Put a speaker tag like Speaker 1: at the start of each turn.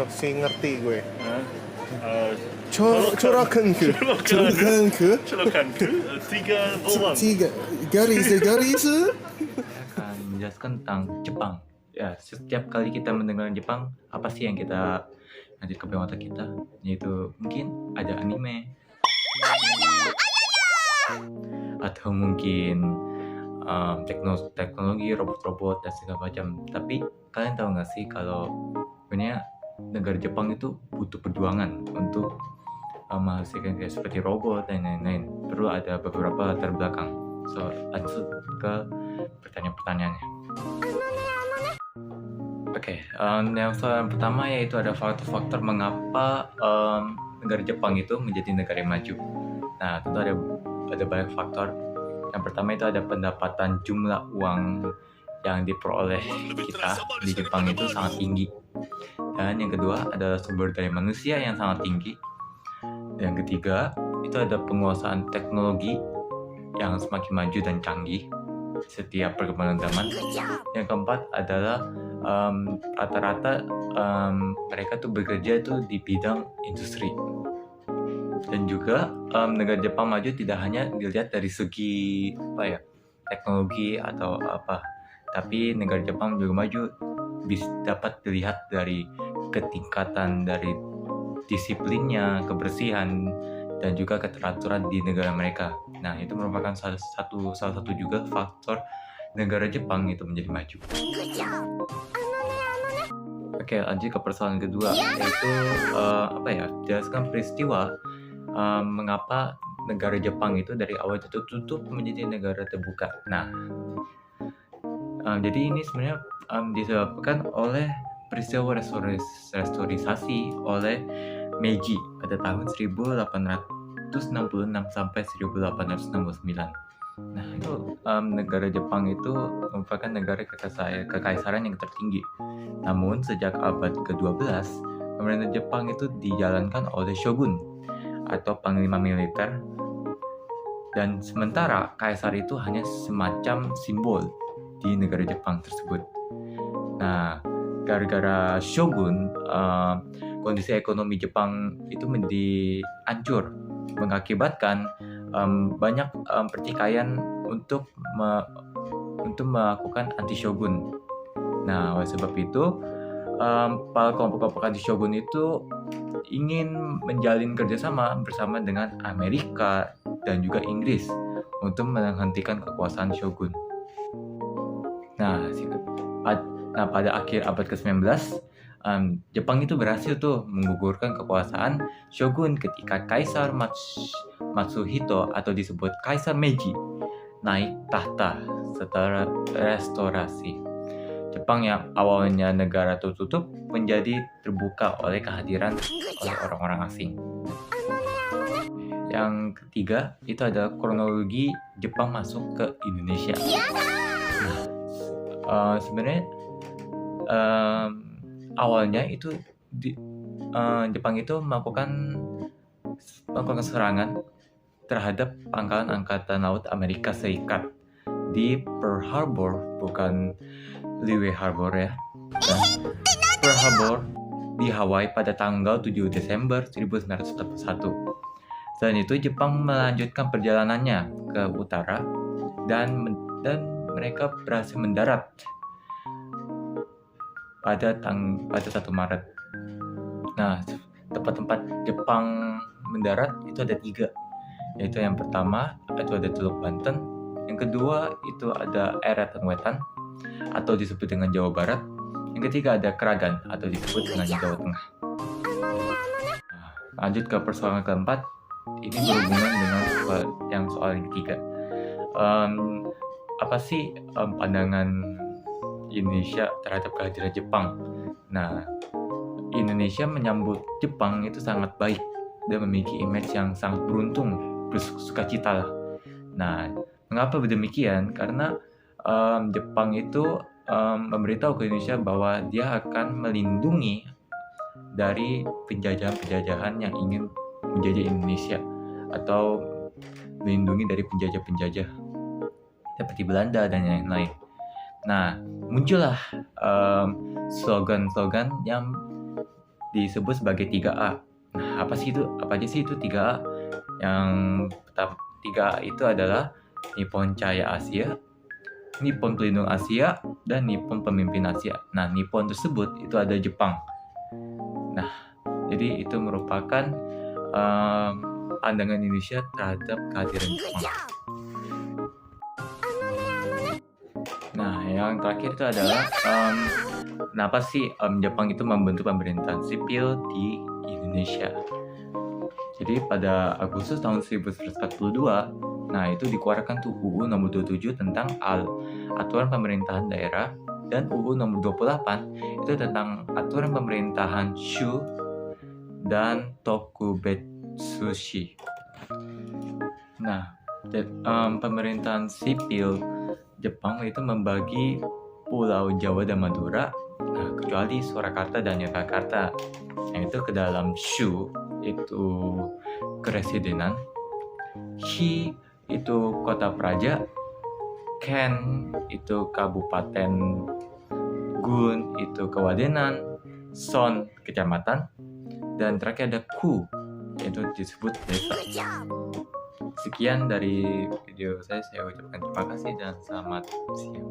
Speaker 1: si ngerti gue.
Speaker 2: Colokan ke? Tiga garis.
Speaker 3: Saya akan menjelaskan tentang Jepang. Ya, setiap kali kita mendengar Jepang, apa sih yang kita nanti ke otak kita? Yaitu mungkin ada anime, atau mungkin teknologi, robot-robot dan segala macam. Tapi kalian tahu nggak sih kalau sebenarnya negara Jepang itu butuh perjuangan untuk menghasilkan kayak seperti robot dan lain-lain. Perlu ada beberapa latar belakang. So, lanjut ke pertanyaan-pertanyaannya. Oke, yang soal pertama yaitu ada faktor-faktor mengapa negara Jepang itu menjadi negara yang maju. Nah, tentu ada banyak faktor. Yang pertama itu ada pendapatan jumlah uang yang diperoleh kita di Jepang itu sangat tinggi. Dan yang kedua adalah sumber daya manusia yang sangat tinggi. Yang ketiga itu ada penguasaan teknologi yang semakin maju dan canggih setiap perkembangan zaman. Yang keempat adalah rata-rata mereka tuh bekerja tuh di bidang industri. Dan juga negara Jepang maju tidak hanya dilihat dari segi teknologi atau apa, tapi negara Jepang juga maju bisa dapat dilihat dari ketingkatan dari disiplinnya, kebersihan, dan juga keteraturan di negara mereka. Nah, itu merupakan salah satu juga faktor negara Jepang itu menjadi maju. Oke, lanjut ke persoalan kedua, yaitu jelaskan peristiwa mengapa negara Jepang itu dari awal tertutup menjadi negara terbuka. Nah, jadi ini sebenarnya disebabkan oleh peristiwa restorisasi oleh Meiji pada tahun 1866 sampai 1869. Nah, itu negara Jepang itu merupakan negara kekaisaran yang tertinggi. Namun sejak abad ke-12, pemerintah Jepang itu dijalankan oleh shogun atau panglima militer, dan sementara kaisar itu hanya semacam simbol di negara Jepang tersebut. Nah, gara-gara shogun, kondisi ekonomi Jepang itu menjadi hancur, mengakibatkan banyak pertikaian untuk melakukan anti shogun. Nah, oleh sebab itu para kelompok-kelompok anti shogun itu ingin menjalin kerjasama bersama dengan Amerika dan juga Inggris untuk menghentikan kekuasaan shogun. Nah, pada akhir abad ke-19, Jepang itu berhasil tuh menggugurkan kekuasaan shogun ketika Kaisar Matsuhito atau disebut Kaisar Meiji naik tahta setelah restorasi. Jepang yang awalnya negara tertutup menjadi terbuka oleh kehadiran oleh orang-orang asing. Yang ketiga itu adalah kronologi Jepang masuk ke Indonesia. Nah, sebenarnya awalnya itu Jepang itu melakukan serangan terhadap pangkalan angkatan laut Amerika Serikat di Pearl Harbor, bukan Lihue Harbor ya. Nah, Pearl Harbor di Hawaii pada tanggal 7 Desember 1941. Selain itu, Jepang melanjutkan perjalanannya ke utara dan mereka berhasil mendarat pada 1 Maret. Nah, tempat-tempat Jepang mendarat itu ada 3, yaitu yang pertama itu ada Teluk Banten, yang kedua itu ada Eretan Wetan atau disebut dengan Jawa Barat, yang ketiga ada Kragan atau disebut dengan Jawa Tengah. Nah, lanjut ke persoalan keempat, ini berhubungan dengan yang soal yang ketiga. Apa sih pandangan Indonesia terhadap kehadiran Jepang? Nah, Indonesia menyambut Jepang itu sangat baik dan memiliki image yang sangat beruntung, bersukacita lah. Nah, mengapa demikian? Karena Jepang itu memberitahu ke Indonesia bahwa dia akan melindungi dari penjajahan-penjajahan yang ingin menjajah Indonesia atau melindungi dari penjajah-penjajah seperti Belanda dan lain-lain. Nah, muncullah slogan-slogan yang disebut sebagai 3A. Nah, apa aja sih itu 3A? Yang pertama 3A itu adalah Nippon Cahaya Asia, Nippon Pelindung Asia, dan Nippon Pemimpin Asia. Nah, Nippon tersebut itu ada Jepang. Nah, jadi itu merupakan pandangan Indonesia terhadap kehadiran Jepang. Nah, yang terakhir itu adalah kenapa sih Jepang itu membentuk pemerintahan sipil di Indonesia. Jadi pada Agustus tahun 1942, nah itu dikeluarkan tuh UU nomor 27 tentang aturan pemerintahan daerah, dan UU nomor 28 itu tentang aturan pemerintahan Shu dan Tokubetsushi. Nah, pemerintahan sipil Jepang itu membagi Pulau Jawa dan Madura, nah kecuali Surakarta dan Yogyakarta, yang itu ke dalam Shu itu keresidenan, Hi itu kota praja, Ken itu kabupaten, Gun itu kewadenan, Son kecamatan, dan terakhir ada Ku itu disebut desa. Sekian dari video saya ucapkan terima kasih dan selamat siang.